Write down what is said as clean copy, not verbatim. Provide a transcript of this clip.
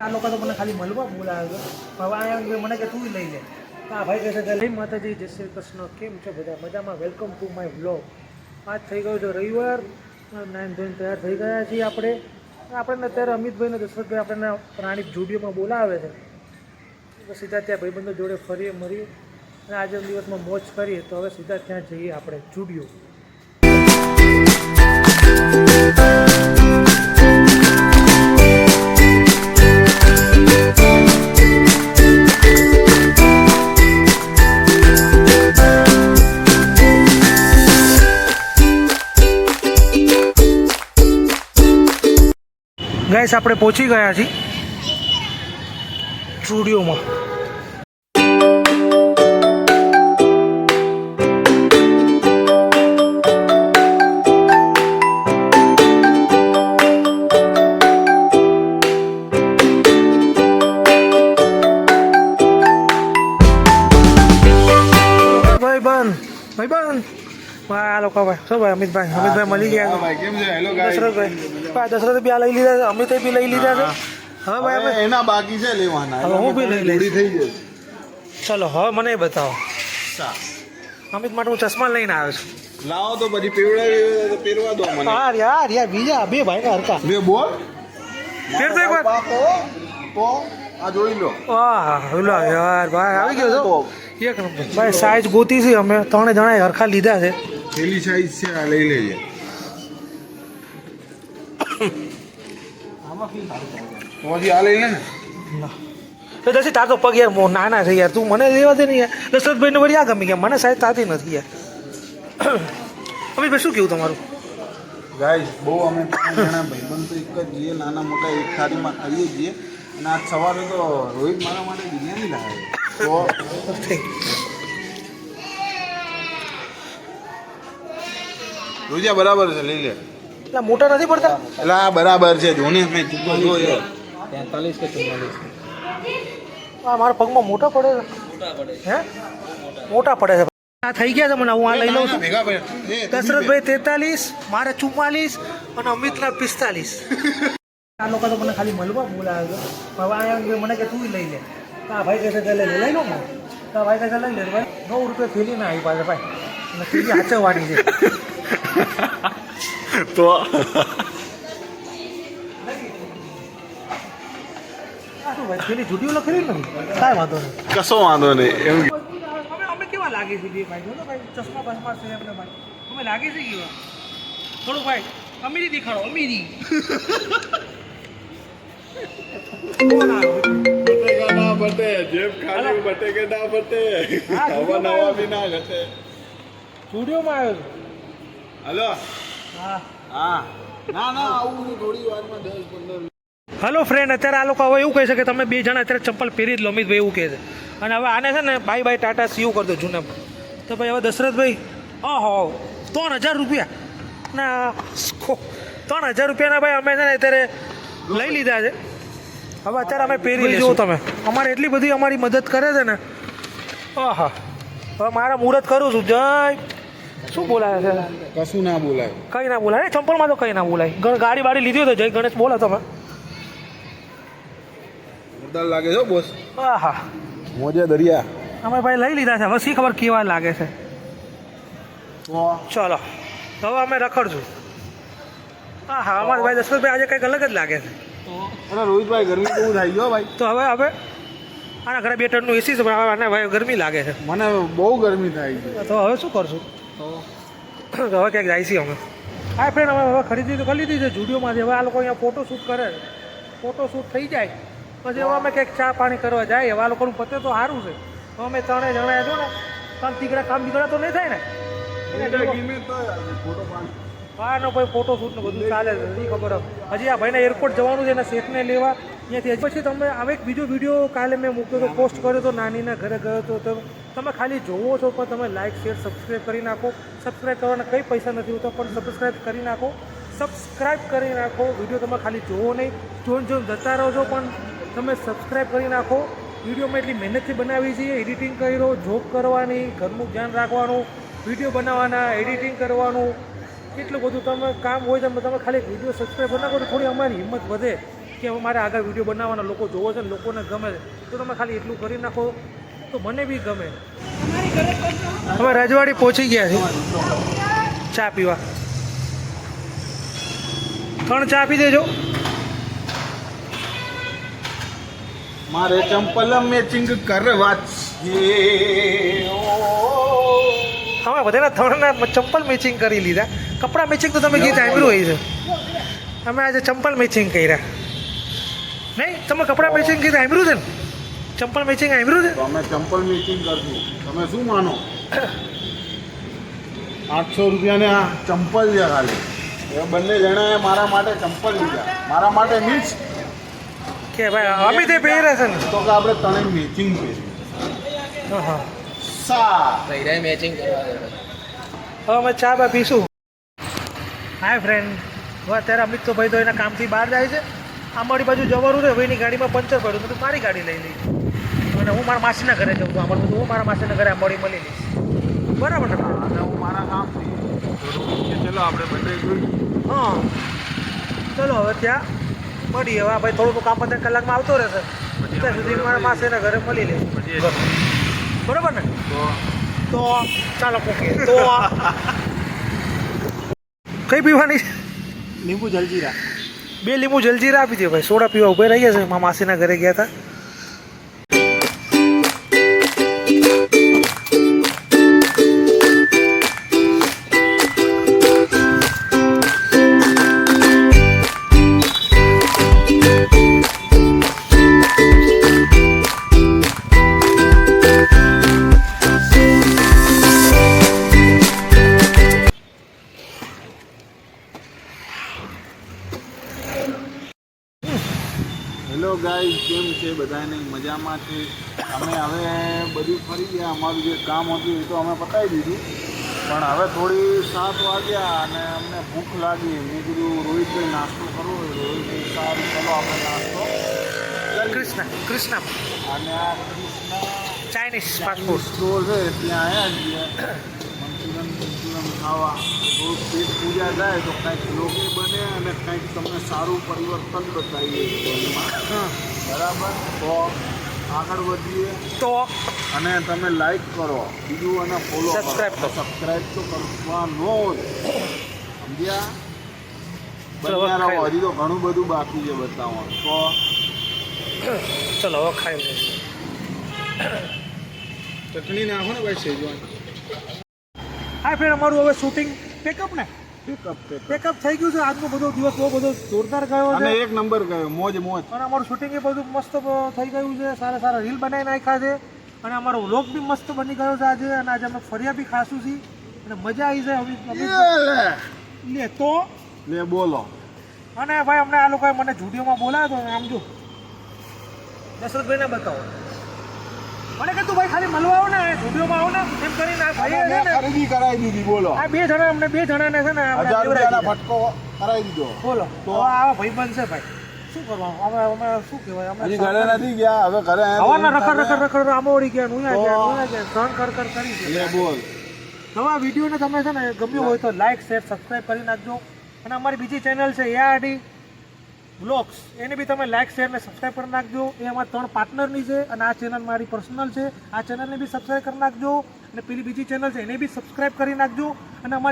આ લોકો તો મને ખાલી મળવા બોલાવે છે હવે અહીંયા મને કે તું લઈ લે આ ભાઈ કહે છે કે લઈ માતાજી જય શ્રી કૃષ્ણ કેમ છો બધા મજામાં વેલકમ ટુ માય વ્લોગ આજ થઈ ગયો છે રવિવાર 9 ધોઈને તૈયાર થઈ ગયા છીએ આપણે અત્યારે અમિતભાઈને દશરથભાઈ આપણને પ્રાણી જુડિયોમાં બોલાવે છે સીધા ત્યાં ભાઈબંધો જોડે ફરીએ મળીએ અને આજે દિવસમાં મોજ કરીએ તો હવે સીધા ત્યાં જઈએ આપણે જુડિયો ગાઈસ આપણે પહોંચી ગયા છીએ સ્ટુડિયોમાં ભાઈ આ લોકો ભાઈ શું ભાઈ અમિતભાઈ મળી ગયા દશરથ બી આ લઈ લીધા અમિત બી લઈ લીધા છે હવે ભાઈ એના બાકી છે લેવાના હવે હું બી લઈ લઈશ થઈ જશે ચલો હવે મને બતાવો અમિત માટે હું ચશ્મા લઈને આવ્યો છું લાવો તો પછી પહેરવા દો મને યાર બીજા બે ભાઈ હરકા બે બોલ ફેર તો એક વાર તો આ જોઈ લો યાર ભાઈ આવી ગયો છો એક નંબર ભાઈ સાઈઝ ગોતી છે અમે 3 જણાએ હરખા લીધા છે પેલી સાઈઝ છે આ લઈ લેજે પછી આ લઈ લે ને તો દસી તાર તો પગ યાર નાના છે યાર તું મને લેવા દે ને યાર દશરથભાઈને વળી આ ગમી ગયા મને સાઈઝ તાતી નથી યાર અમિતભાઈ શું કેવું તમારું ગાઈસ બહુ અમે 3 જણા ભાઈબંધ તો એક જ જઈએ નાના મોટા એક થાળીમાં ખાઈએ છીએ અને આજ સવારે તો રોહિત મારા માટે બિરયાની લાવે તો રોજિયા બરાબર છે લઈ લે એટલે મોટા નથી પડતા એટલે આ બરાબર છે ધોને મેં ચૂકો જો 43 કે 44 આ મારા પગમાં મોટા પડે હે મોટા પડે છે આ થઈ ગયા છે મને હું આ લઈ લઉં છું દશરથભાઈ 43 મારે 44 અને અમિતના 45 આ લોકો તો મને ખાલી મળવા બોલાવે છે હવે અહીંયા મને કે તું લઈ લે આ ભાઈ કહે છે કે લઈ લો ને તો ભાઈ કહે છે લઈ લે ભાઈ 9 રૂપિયા થેલી ના આવી પાસે ભાઈ અને થેલી હાચવવાની છે તો થેલી જુડિયો લખેલી નથી કાંઈ વાંધો નહીં કશો વાંધો નહીં એમ અમે કેવા લાગે છે બે ભાઈ જો ભાઈ ચશ્મા બસમા છે આપણે ભાઈ અમે લાગે છે કેવા થોડું ભાઈ અમીરી દેખાડો અમીરી બટેકા ના બટે જેબ ખાલી બટેકે ના બટે નવા નવા બી ના ઘટે સ્ટુડિયોમાં આવ્યો હલો હા હા ના આવું થોડી વારમાં 10-15 હલો ફ્રેન્ડ અત્યારે આ લોકો હવે એવું કહે છે કે તમે બે જણા અત્યારે ચપ્પલ પહેરી જ લો અમિતભાઈ એવું કહે છે અને હવે આને છે ને બાય ટાટા સીયુ કરી દો જૂના તો ભાઈ હવે દશરથભાઈ ઓહો 3000 રૂપિયા ના 3000 રૂપિયાના ભાઈ અમે છે ને અત્યારે લઈ લીધા છે હવે અત્યારે અમે પહેરી લઈશું તમે અમારે એટલી બધી અમારી મદદ કરે છે ને આહા હવે મારા મુહૂર્ત કરું છું જય શું બોલાય છે કશું ના બોલાય કંઈ ના બોલાય ચંપલમાં તો કંઈ ના બોલાય ગાડી બાડી લીધી હોય તો જય ગણેશ બોલો તમે જોરદાર લાગે છે બોસ આહા મોજે દરિયા અમે ભાઈ લઈ લીધા છે હવે શી ખબર કેવા લાગે છે ચલો હવે અમે રખડશું હા અમારે ભાઈ દશરથભાઈ આજે કંઈક અલગ જ લાગે છે અરે રોહિતભાઈ ગરમી બહુ થાય ગયો ભાઈ તો હવે આના ઘરે 2 ટનનું એસી છે આને ભાઈ ગરમી લાગે છે મને બહુ ગરમી થાય છે તો હવે શું કરશું તો હવે ક્યાંક જાય છીએ અમે હા ફ્રેન્ડ અમે હવે ખરીદી તો કરી લીધી છે જુડિયોમાંથી હવે આ લોકો અહીંયા ફોટોશૂટ કરે ફોટોશૂટ થઈ જાય પછી હવે અમે ક્યાંક ચા પાણી કરવા જાય હવે આ લોકોનું પતે તો સારું છે અમે 3 જણા છો ને કામ દીકરા તો નહીં થાય ને હા નો ભાઈ ફોટોશૂટ ને બધું ચાલે છે નહીં ખબર હજી આ ભાઈને એરપોર્ટ જવાનું છે એના શેઠને લેવા અહીંયાથી પછી તમે હવે એક બીજો વિડીયો કાલે મેં મૂક્યો તો પોસ્ટ કર્યો તો નાનીના ઘરે ગયો તો તમે ખાલી જોવો છો પણ તમે લાઇક શેર સબસ્ક્રાઈબ કરી નાખો સબસ્ક્રાઈબ કરવાના કંઈ પૈસા નથી હોતા પણ સબસ્ક્રાઈબ કરી નાખો વિડીયો તમે ખાલી જોવો નહીં જોઈને જતા રહો છો પણ તમે સબસ્ક્રાઈબ કરી નાખો વિડીયોમાં એટલી મહેનતથી બનાવી છીએ એડિટિંગ કર્યો જોબ કરવાની ઘરનું ધ્યાન રાખવાનું વિડીયો બનાવવાના એડિટિંગ કરવાનું કેટલું બધું તમે કામ હોય તો તમે ખાલી વિડીયો સબસ્ક્રાઈબ ના કરો તો થોડી અમારી હિંમત વધે કે કે હવે મારે આગળ વિડીયો બનાવવાના લોકો જોવો છે ને લોકોને ગમે છે તો તમે ખાલી એટલું કરી નાખો તો મને બી ગમે. હવે રજવાડી પહોંચી ગયા છે ચા પીવા. 3 ચા આપી દેજો. મારે ચંપલ મેચિંગ કરવા છે. હવે બધાના 3ના ચંપલ મેચિંગ કરી લીધા. કપડાં મેચિંગ તો તમે ગીત સાંભળ્યું હોય છે. અમે આજે ચંપલ મેચિંગ કર્યા નહીં. તમે કપડાં મેચિંગ ગીત સાંભળ્યું છે ને? ચંપલ મેચિંગ સાંભળ્યું છે? તો અમે ચંપલ મેચિંગ કરશું. તમે શું માનો? 800 રૂપિયાને આ ચંપલ છે ખાલી. એ બંને જણાએ મારા માટે ચંપલ લીધા. મારા માટે મીન્સ કે ભાઈ અમે તે પહેર્યા છે ને તો કે આપણે ત્રણેય મેચિંગ પહેરીએ. હા. મેચિંગ કરવા હવે અમે ચા બા પીશું. હાય ફ્રેન્ડ, હવે અત્યારે અમિત તો ભાઈ તો એના કામથી બહાર જાય છે. અમારી બાજુ જવાનું રહે. એની ગાડીમાં પંચર પડ્યું તો મારી ગાડી લઈ લઈ અને હું મારા માસીના ઘરે જાઉં છું. અમારું બધું હું મારા માસીના ઘરે મળી લઈશ. બરાબર ને? અને હું મારા કામથી ચલો આપણે બંને જોઈએ. હા ચલો હવે ત્યાં મળીએ. હવે ભાઈ થોડુંક કામ 15 કલાકમાં આવતો રહેશે. ત્યાં સુધી મારા માસીના ઘરે મળી લઈશ. બરાબર ને? તો ચાલો મૂકીએ. તો કઈ પીવાની? લીંબુ જલજીરા. 2 લીંબુ જલજીરા આપી દે ભાઈ. સોડા પીવા ઉભા રહી ગયા છે. મારા માસીના ઘરે ગયા હતા. હેલો ગાઈઝ, કેમ છે બધાને? મજામાં છે. અમે હવે બધું ફરી ગયા. અમારું જે કામ હતું એ તો અમે પતાવી દીધું, પણ હવે થોડી 7 વાગ્યા અને અમને ભૂખ લાગી. મેં કીધું રોહિતભાઈ નાસ્તો કરવો હોય. રોહિતભાઈ સારું ચલો આપણે નાસ્તો કૃષ્ણ અને આ કૃષ્ણ ચાઇનીઝ ફાસ્ટફૂડ સ્ટોર છે ત્યાં આવ્યા છીએ મંચુરિયન ખાવા. થોડુંક પેટ પૂજા જાય તો કંઈક લોકે બને અને કંઈક તમને સારું પરિવર્તન બતાવીએ જીવનમાં. બરાબર, તો આગળ વધીએ. તો અને તમે લાઈક કરો બીજું અને ફોલો Subscribe કરો. સબસ્ક્રાઈબ તો કરવાનો જ. સમજ્યા? ચલો, બન્યા રહો. ખાઈ હજી તો ઘણું બધું બાકી છે બતાવવાનું. તો ચલો હવે ખાઈ લઈએ. ચટણી નાખો ને ભાઈ શેજવાન. હા ફ્રેન્ડ, અમારું હવે શૂટિંગ પેકઅપ ને પિકઅપ પેકઅપ થઈ ગયું છે. આજનો બધો દિવસ બહુ બધો જોરદાર ગયો અને છે એક નંબર ગયો. મોજ મોજ. અને અમારું શૂટિંગ એ બધું મસ્ત થઈ ગયું છે. સારા સારા રીલ બનાવી નાખ્યા છે અને અમારો વ્લોગ બી મસ્ત બની ગયો છે આજે. અને આજે અમે ફર્યા બી ખાસું છીએ અને મજા આવી જાય. લે તો લે બોલો. અને ભાઈ અમને આ લોકોએ મને જુડિયોમાં બોલાવ્યો હતો. આમ જો દશરથભાઈને બતાવો. મને કે તું ભાઈ ખાલી મળવા આવો ને, જુડિયોમાં આવો ને એમ કરીને આ ભાઈએ છે ને ખરીદી કરાવી દીધી. બોલો. આ 2 જણા અમને 2 જણાને છે ને આપણે 1000 દેવરાઈ રૂપિયાના દીધા. ફટકો કરાવી દીધો. બોલો તો આવા ભાઈ બનશે ભાઈ. શું કરવાનું? અમે શું કહેવાય? હજી ઘરે નથી ગયા. હવે ઘરે હવાના રખડ આમોડી ગયા, નુયા ગયા સહન કર કરી છે. લે બોલ. તો આ વિડીયોને તમે છે ને ગમ્યું હોય તો લાઈક શેર સબસ્ક્રાઈબ કરી નાખજો. અને અમારી બીજી ચેનલ છે ARD વ્લોગ્સ, એને બી તમે લાઈક શેર ને સબસ્ક્રાઈબ કરી નાખજો. એ અમારા 3 પાર્ટનરની છે અને આ ચેનલ મારી પર્સનલ છે. આ ચેનલને બી સબસ્ક્રાઈબ કરી નાખજો અને પેલી બીજી ચેનલ છે એને બી સબસ્ક્રાઈબ કરી નાખજો. અને અમારી